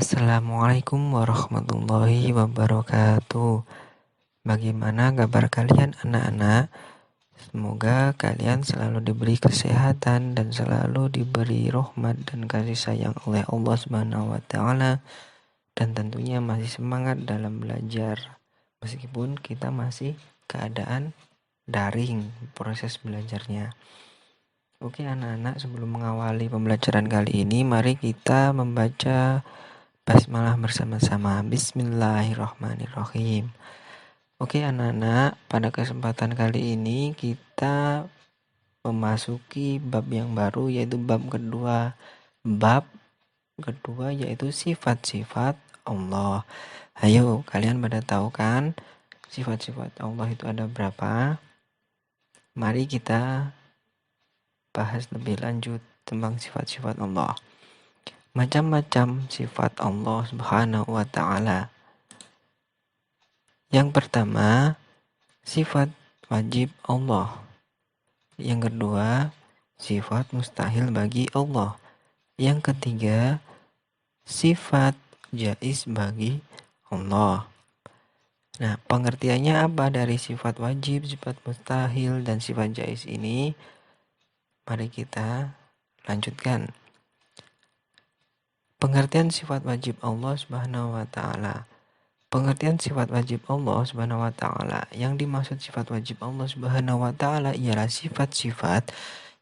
Assalamualaikum warahmatullahi wabarakatuh. Bagaimana kabar kalian anak-anak? Semoga kalian selalu diberi kesehatan dan selalu diberi rahmat dan kasih sayang oleh Allah Subhanahu wa taala, dan tentunya masih semangat dalam belajar meskipun kita masih keadaan daring proses belajarnya. Oke anak-anak, sebelum mengawali pembelajaran kali ini, mari kita membaca basmalah bersama-sama. Bismillahirrahmanirrahim. Oke anak-anak, pada kesempatan kali ini kita memasuki bab yang baru, yaitu bab kedua. Bab kedua yaitu sifat-sifat Allah. Ayo, kalian pada tahu kan sifat-sifat Allah itu ada berapa? Mari kita bahas lebih lanjut tentang sifat-sifat Allah. Macam-macam sifat Allah Subhanahu wa ta'ala. Yang pertama, sifat wajib Allah. Yang kedua, sifat mustahil bagi Allah. Yang ketiga, sifat jaiz bagi Allah. Nah, pengertiannya apa dari sifat wajib, sifat mustahil, dan sifat jaiz ini? Mari kita lanjutkan. Pengertian sifat wajib Allah Subhanahu wa ta'ala. Pengertian sifat wajib Allah Subhanahu wa ta'ala. Yang dimaksud sifat wajib Allah Subhanahu wa ta'ala ialah sifat-sifat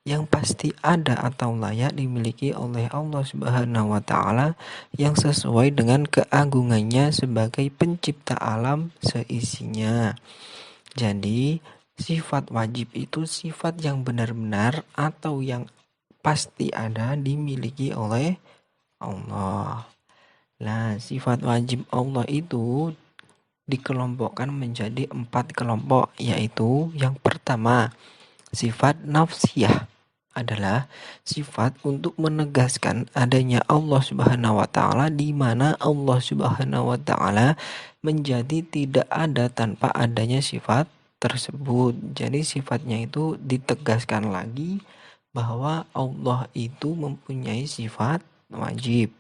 yang pasti ada atau layak dimiliki oleh Allah Subhanahu wa ta'ala, yang sesuai dengan keagungannya sebagai pencipta alam seisinya. Jadi, sifat wajib itu sifat yang benar-benar atau yang pasti ada dimiliki oleh Allah. Nah, sifat wajib Allah itu dikelompokkan menjadi 4 kelompok, yaitu yang pertama, sifat nafsiyah adalah sifat untuk menegaskan adanya Allah Subhanahu wa ta'ala, di mana Allah Subhanahu wa ta'ala menjadi tidak ada tanpa adanya sifat tersebut. Jadi sifatnya itu ditegaskan lagi bahwa Allah itu mempunyai sifat wajib.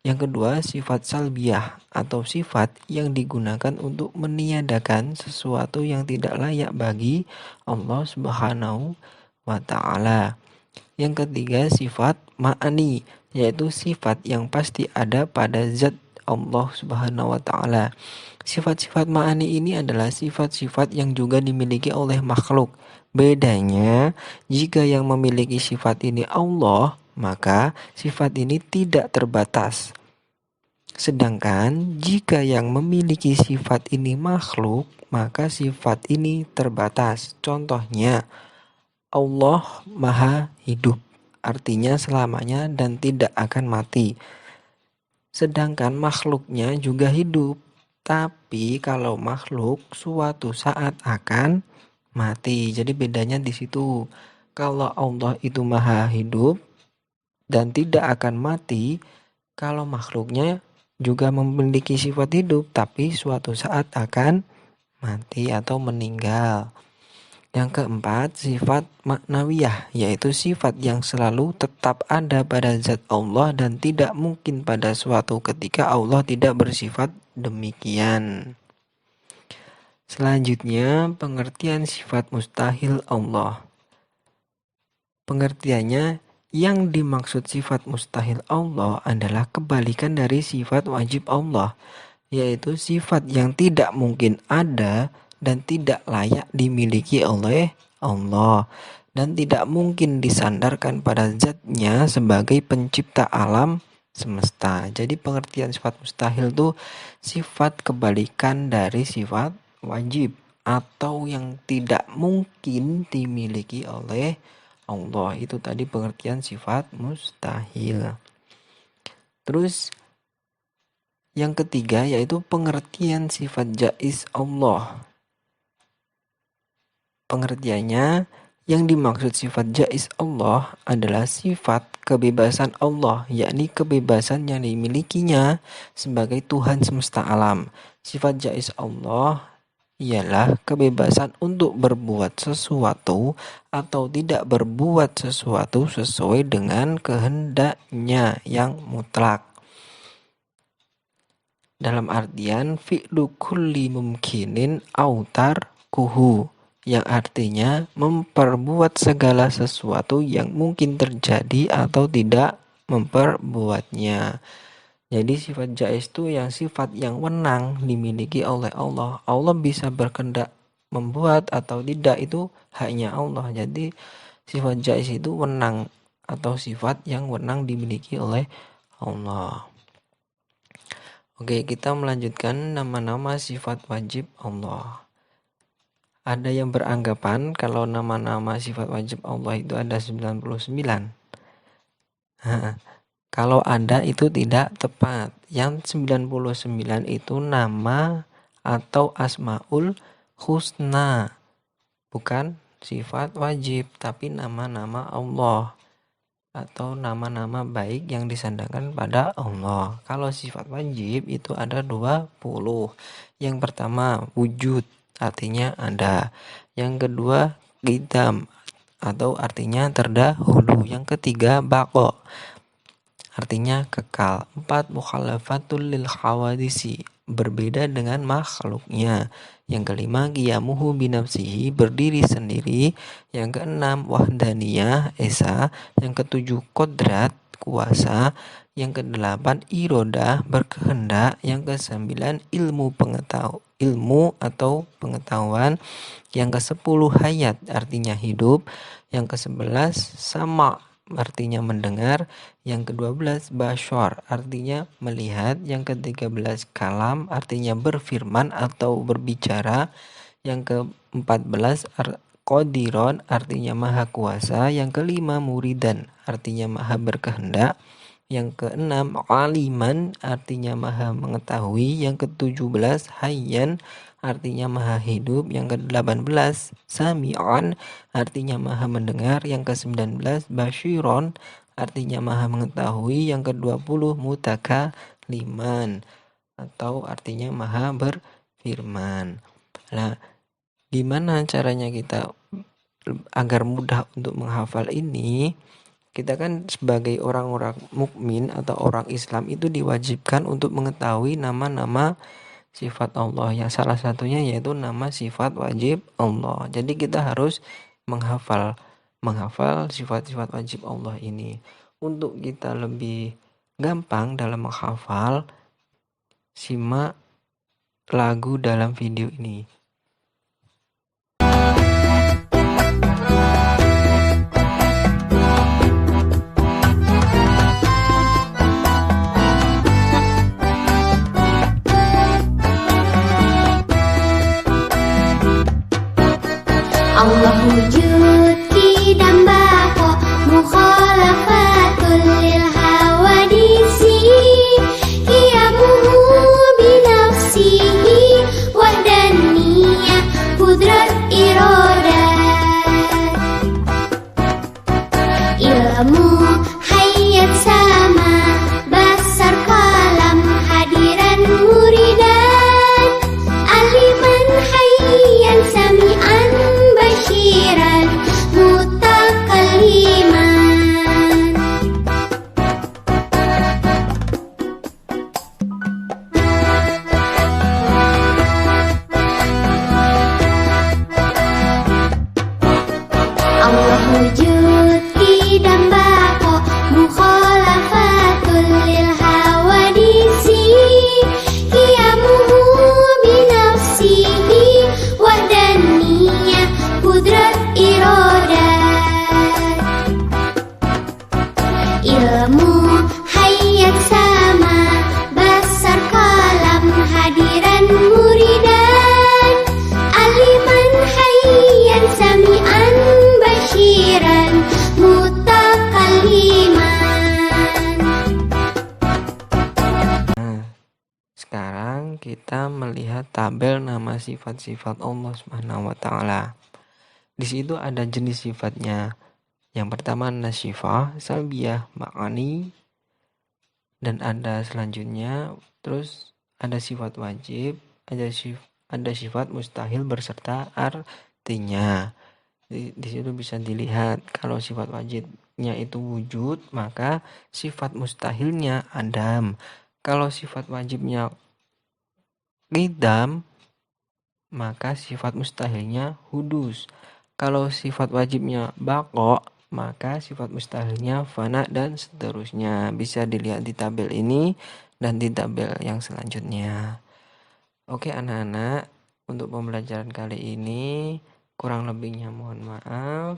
Yang kedua, sifat salbiyah atau sifat yang digunakan untuk meniadakan sesuatu yang tidak layak bagi Allah Subhanahu wa ta'ala. Yang ketiga, sifat ma'ani, yaitu sifat yang pasti ada pada zat Allah Subhanahu wa ta'ala. Sifat-sifat ma'ani ini adalah sifat-sifat yang juga dimiliki oleh makhluk. Bedanya, jika yang memiliki sifat ini Allah, maka sifat ini tidak terbatas. Sedangkan jika yang memiliki sifat ini makhluk, maka sifat ini terbatas. Contohnya, Allah Maha Hidup, artinya selamanya dan tidak akan mati. Sedangkan makhluknya juga hidup, tapi kalau makhluk suatu saat akan mati. Jadi bedanya di situ. Kalau Allah itu Maha Hidup dan tidak akan mati, kalau makhluknya juga memiliki sifat hidup, tapi suatu saat akan mati atau meninggal. Yang keempat, sifat maknawiyah, yaitu sifat yang selalu tetap ada pada zat Allah dan tidak mungkin pada suatu ketika Allah tidak bersifat demikian. Selanjutnya, pengertian sifat mustahil Allah. Pengertiannya, yang dimaksud sifat mustahil Allah adalah kebalikan dari sifat wajib Allah, yaitu sifat yang tidak mungkin ada dan tidak layak dimiliki oleh Allah, dan tidak mungkin disandarkan pada zatnya sebagai pencipta alam semesta. Jadi pengertian sifat mustahil itu sifat kebalikan dari sifat wajib atau yang tidak mungkin dimiliki oleh Allah. Itu tadi pengertian sifat mustahil. Terus yang ketiga yaitu pengertian sifat jaiz Allah. Pengertiannya, yang dimaksud sifat jaiz Allah adalah sifat kebebasan Allah, yakni kebebasan yang dimilikinya sebagai Tuhan semesta alam. Sifat jaiz Allah ialah kebebasan untuk berbuat sesuatu atau tidak berbuat sesuatu sesuai dengan kehendaknya yang mutlak. Dalam artian fi'lu kulli mumkinin autar kuhu, yang artinya memperbuat segala sesuatu yang mungkin terjadi atau tidak memperbuatnya. Jadi sifat jaiz itu yang sifat yang wenang dimiliki oleh Allah. Allah bisa berkehendak membuat atau tidak, itu haknya Allah. Jadi sifat jaiz itu wenang atau sifat yang wenang dimiliki oleh Allah. Oke, kita melanjutkan nama-nama sifat wajib Allah. Ada yang beranggapan kalau nama-nama sifat wajib Allah itu ada 99. Kalau ada itu tidak tepat. Yang 99 itu nama atau asmaul husna. Bukan sifat wajib, tapi nama-nama Allah atau nama-nama baik yang disandarkan pada Allah. Kalau sifat wajib itu ada 20. Yang pertama wujud, artinya ada. Yang kedua qidam, atau artinya terdahulu. Yang ketiga baqo, artinya kekal. 4 mukhalafatul lil hawadisi, berbeda dengan makhluknya. Yang kelima qiyamuhu binafsihi, berdiri sendiri. Yang keenam wahdaniyah, esa. Yang ketujuh kodrat, kuasa. Yang kedelapan irodah, berkehendak. Yang kesembilan ilmu atau pengetahuan. Yang kesepuluh hayat, artinya hidup. Yang kesebelas sama, artinya mendengar. Yang ke-12 basyar, artinya melihat. Yang ke-13 kalam, artinya berfirman atau berbicara. Yang ke-14 qadiron, artinya maha kuasa. Yang kelima muridan, artinya maha berkehendak. Yang keenam aliman, artinya maha mengetahui. Yang ke-17 hayyan, artinya maha hidup. Yang ke-18 sami'an, artinya maha mendengar. Yang ke-19 basyiron, artinya maha mengetahui. Yang ke-20 mutakaliman, atau artinya maha berfirman. Nah, gimana caranya kita agar mudah untuk menghafal ini? Kita kan sebagai orang-orang mukmin atau orang Islam itu diwajibkan untuk mengetahui nama-nama sifat Allah, yang salah satunya yaitu nama sifat wajib Allah. Jadi kita harus menghafal sifat-sifat wajib Allah ini. Untuk kita lebih gampang dalam menghafal, simak lagu dalam video ini. Allah wujud qidam baqo mukhalafatul lil hawadisi qiyamuhu binafsihi wahdaniyah qudrat iradat ilmu hayat sama basar kalam hadiran muridan aliman hayyan sami'an basyiran mutakaliman. Allah wujud qidam baqo mukhalafatul lil hawadisi qiyamuhu binafsihi wahdaniyah qudrat iradat ilmu hayat sama basar kalam hadiran muridan aliman hayyan sami'an basyiran mutakaliman. Nah, sekarang kita melihat tabel nama sifat-sifat Allah Subhanahu wa taala. Di situ ada jenis sifatnya. Yang pertama nasyifah, salbiyah, ma'ani, dan ada selanjutnya. Terus ada sifat wajib, ada sifat mustahil berserta artinya. Di situ bisa dilihat kalau sifat wajibnya itu wujud, maka sifat mustahilnya adam. Kalau sifat wajibnya qidam, maka sifat mustahilnya hudus. Kalau sifat wajibnya baqo, maka sifat mustahilnya fana dan seterusnya. Bisa dilihat di tabel ini dan di tabel yang selanjutnya. Oke anak-anak, untuk pembelajaran kali ini kurang lebihnya mohon maaf.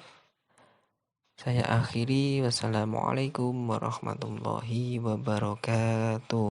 Saya akhiri. Wassalamualaikum warahmatullahi wabarakatuh.